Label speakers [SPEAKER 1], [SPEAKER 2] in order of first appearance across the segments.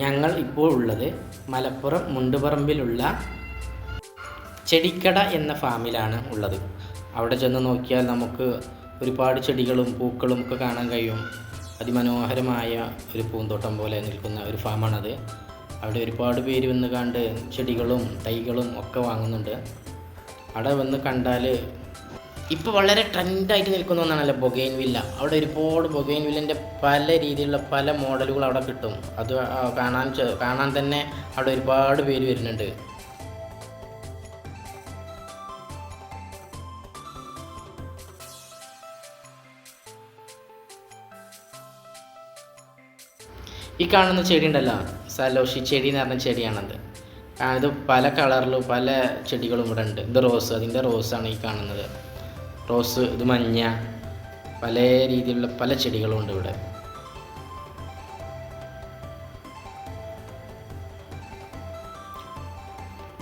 [SPEAKER 1] ഞങ്ങൾ ഇപ്പോൾ ഉള്ളത് മലപ്പുറം മുണ്ടുപറമ്പിലുള്ള ചെടിക്കട എന്ന ഫാമിലാണ് ഉള്ളത്. അവിടെ ചെന്ന് നോക്കിയാൽ നമുക്ക് ഒരുപാട് ചെടികളും പൂക്കളും ഒക്കെ കാണാൻ കഴിയും. അതിമനോഹരമായ ഒരു പൂന്തോട്ടം പോലെ നിൽക്കുന്ന ഒരു ഫാമാണത്. അവിടെ ഒരുപാട് പേര് വന്ന് കണ്ട് ചെടികളും തൈകളും ഒക്കെ വാങ്ങുന്നുണ്ട്. അവിടെ വന്ന് കണ്ടാൽ ഇപ്പോൾ വളരെ ട്രെൻഡായിട്ട് നിൽക്കുന്ന ഒന്നാണല്ലോ ബൊഗെയിൻവില്ല. അവിടെ ഒരുപാട് ബൊഗെയിൻവില്ലിൻ്റെ പല രീതിയിലുള്ള പല മോഡലുകൾ അവിടെ കിട്ടും. അത് കാണാൻ തന്നെ അവിടെ ഒരുപാട് പേര് വരുന്നുണ്ട്. ഈ കാണുന്ന ചെടി ഉണ്ടല്ലോ, സലോഷി ചെടി എന്ന് പറഞ്ഞ ചെടിയാണത്. ഇത് പല കളറിലും പല ചെടികളും ഇവിടെ ഉണ്ട്. ഇത് റോസ്, അതിൻ്റെ റോസാണ് ഈ കാണുന്നത്. റോസ്, ഇത് മഞ്ഞ, പല രീതിയിലുള്ള പല ചെടികളും ഉണ്ട് ഇവിടെ.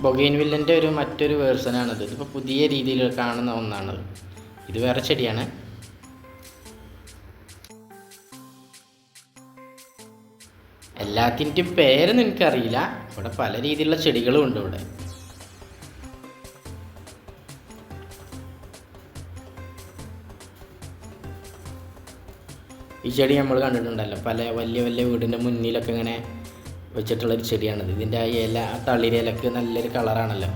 [SPEAKER 1] ബൊഗെയിൻവില്ലിൻ്റെ മറ്റൊരു വേർഷനാണിത്. ഇതിപ്പോൾ പുതിയ രീതിയിൽ കാണുന്ന ഒന്നാണത്. ഇത് വേറെ ചെടിയാണ്. എല്ലാത്തിൻ്റെയും പേരൊന്നും എനിക്കറിയില്ല. ഇവിടെ പല രീതിയിലുള്ള ചെടികളും ഉണ്ട് ഇവിടെ. ഈ ചെടി നമ്മൾ കണ്ടിട്ടുണ്ടല്ലോ, പല വലിയ വലിയ വീടിൻ്റെ മുന്നിലൊക്കെ ഇങ്ങനെ വെച്ചിട്ടുള്ളൊരു ചെടിയാണിത്. ഇതിൻ്റെ ആ ഇല, ആ തളിരിലക്ക് നല്ലൊരു കളറാണല്ലോ,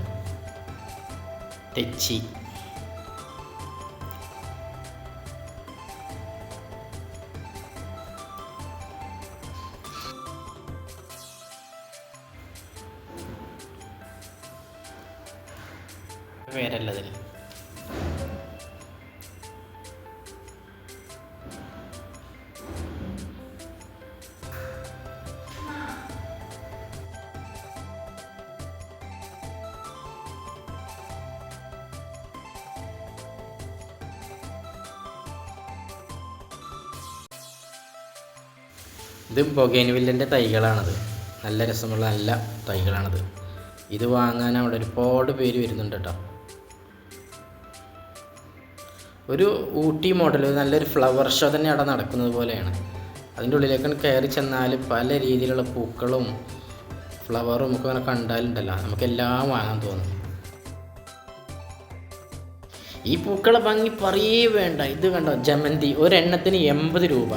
[SPEAKER 1] തെച്ചി. പേരല്ലതിന്. ഇത് ബൊഗെയിൻവില്ലിൻ്റെ തൈകളാണത്. നല്ല രസമുള്ള നല്ല തൈകളാണത്. ഇത് വാങ്ങാൻ അവിടെ ഒരുപാട് പേര് വരുന്നുണ്ട് കേട്ടോ. ഒരു ഊട്ടി മോഡൽ നല്ലൊരു ഫ്ലവർ ഷോ തന്നെ അവിടെ നടക്കുന്നത് പോലെയാണ്. അതിൻ്റെ ഉള്ളിലേക്ക് കയറി ചെന്നാൽ പല രീതിയിലുള്ള പൂക്കളും ഫ്ലവറും ഒക്കെ അങ്ങനെ കണ്ടാലുണ്ടല്ലോ, നമുക്കെല്ലാം വാങ്ങാൻ തോന്നും. ഈ പൂക്കളെ ഭംഗി പറയേ വേണ്ട. ഇത് കണ്ടോ, ജമന്തി ഒരെണ്ണത്തിന് 80 രൂപ.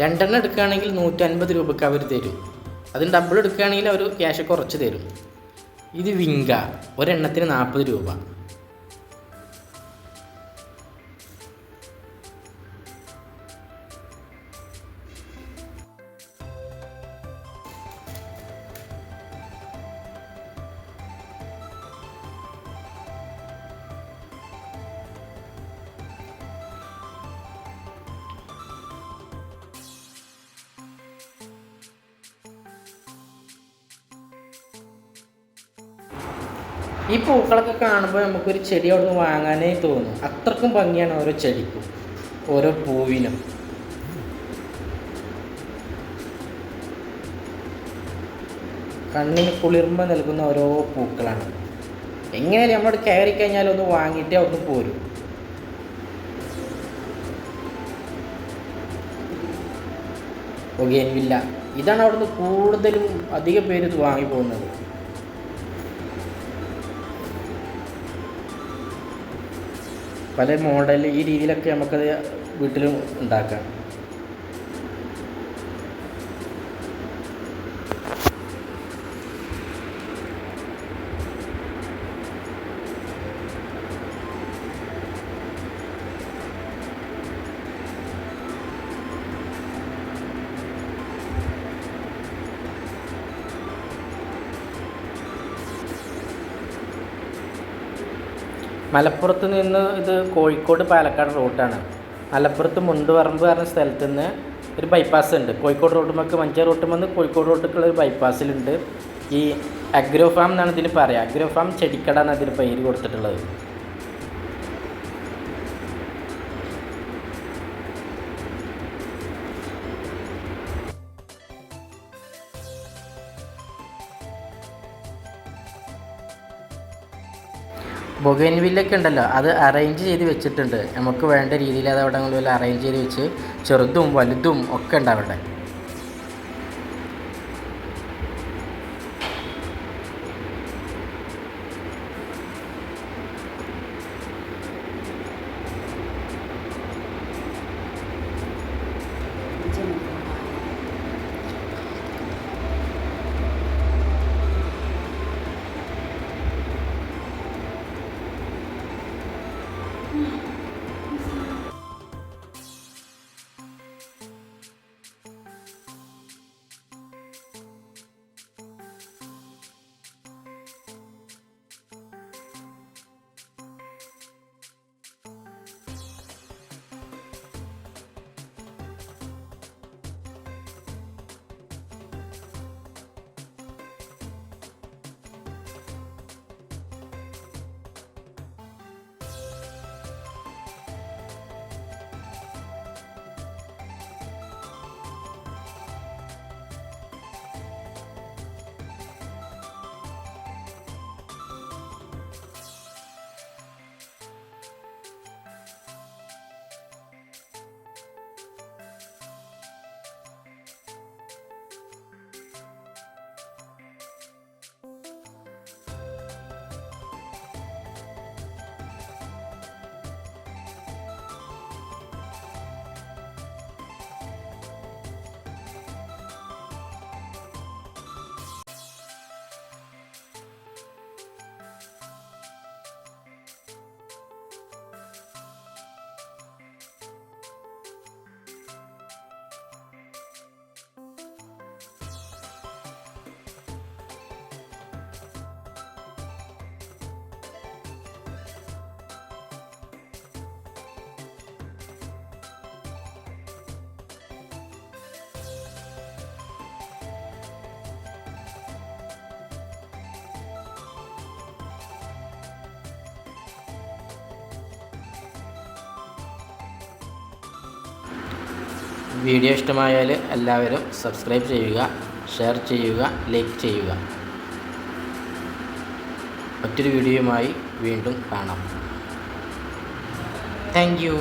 [SPEAKER 1] രണ്ടെണ്ണം എടുക്കുകയാണെങ്കിൽ 150 രൂപയ്ക്ക് അവർ തരും. അതിന് ഡബിൾ എടുക്കുകയാണെങ്കിൽ അവർ ക്യാഷ് കുറച്ച് തരും. ഇത് വിങ്ക ഒരെണ്ണത്തിന് 40 രൂപ. ഈ പൂക്കളൊക്കെ കാണുമ്പോൾ നമുക്കൊരു ചെടി അവിടെ നിന്ന് വാങ്ങാനേ തോന്നും. അത്രക്കും ഭംഗിയാണ് ഓരോ ചെടിക്കും, ഓരോ പൂവിനും. കണ്ണിന് കുളിർമ നൽകുന്ന ഓരോ പൂക്കളാണ്. എങ്ങനെയാലും നമ്മളോട് കയറി കഴിഞ്ഞാൽ ഒന്ന് വാങ്ങിയിട്ടേ അവിടുന്ന് പോരും. ബൊഗെയിൻവില്ല ഇതാണ് അവിടുന്ന് കൂടുതലും അധികം പേര് ഇത് വാങ്ങി പോകുന്നത്. പല മോഡൽ ഈ രീതിയിലൊക്കെ നമുക്കത് വീട്ടിലും ഉണ്ടാക്കാം. മലപ്പുറത്ത് നിന്ന് ഇത് കോഴിക്കോട് പാലക്കാട് റൂട്ടാണ്. മലപ്പുറത്ത് മുണ്ടുപറമ്പ് പറഞ്ഞ സ്ഥലത്ത് നിന്ന് ഒരു ബൈപ്പാസ് ഉണ്ട്. കോഴിക്കോട് റോട്ടുമ്മക്ക് മഞ്ചേരി റോട്ടുമെന്ന് കോഴിക്കോട് റോട്ടിലേക്കുള്ള ഒരു ബൈപ്പാസിലുണ്ട്. ഈ അഗ്രോ ഫാം എന്നാണ് ഇതിന് പറയുക. അഗ്രോ ഫാം ചെടിക്കട എന്നാണ് ഇതിന് പേര് കൊടുത്തിട്ടുള്ളത്. ബൊഗൈൻവില്ലൊക്കെ ഉണ്ടല്ലോ, അത് അറേഞ്ച് ചെയ്ത് വെച്ചിട്ടുണ്ട്. നമുക്ക് വേണ്ട രീതിയിൽ അത് അവിടെ വല്ല അറേഞ്ച് ചെയ്ത് വെച്ച് ചെറുതും വലുതും ഒക്കെ ഉണ്ട് അവിടെ. വീഡിയോ ഇഷ്ടമായാൽ എല്ലാവരും സബ്സ്ക്രൈബ് ചെയ്യുക, ഷെയർ ചെയ്യുക, ലൈക്ക് ചെയ്യുക. മറ്റൊരു വീഡിയോയുമായി വീണ്ടും കാണാം. Thank you.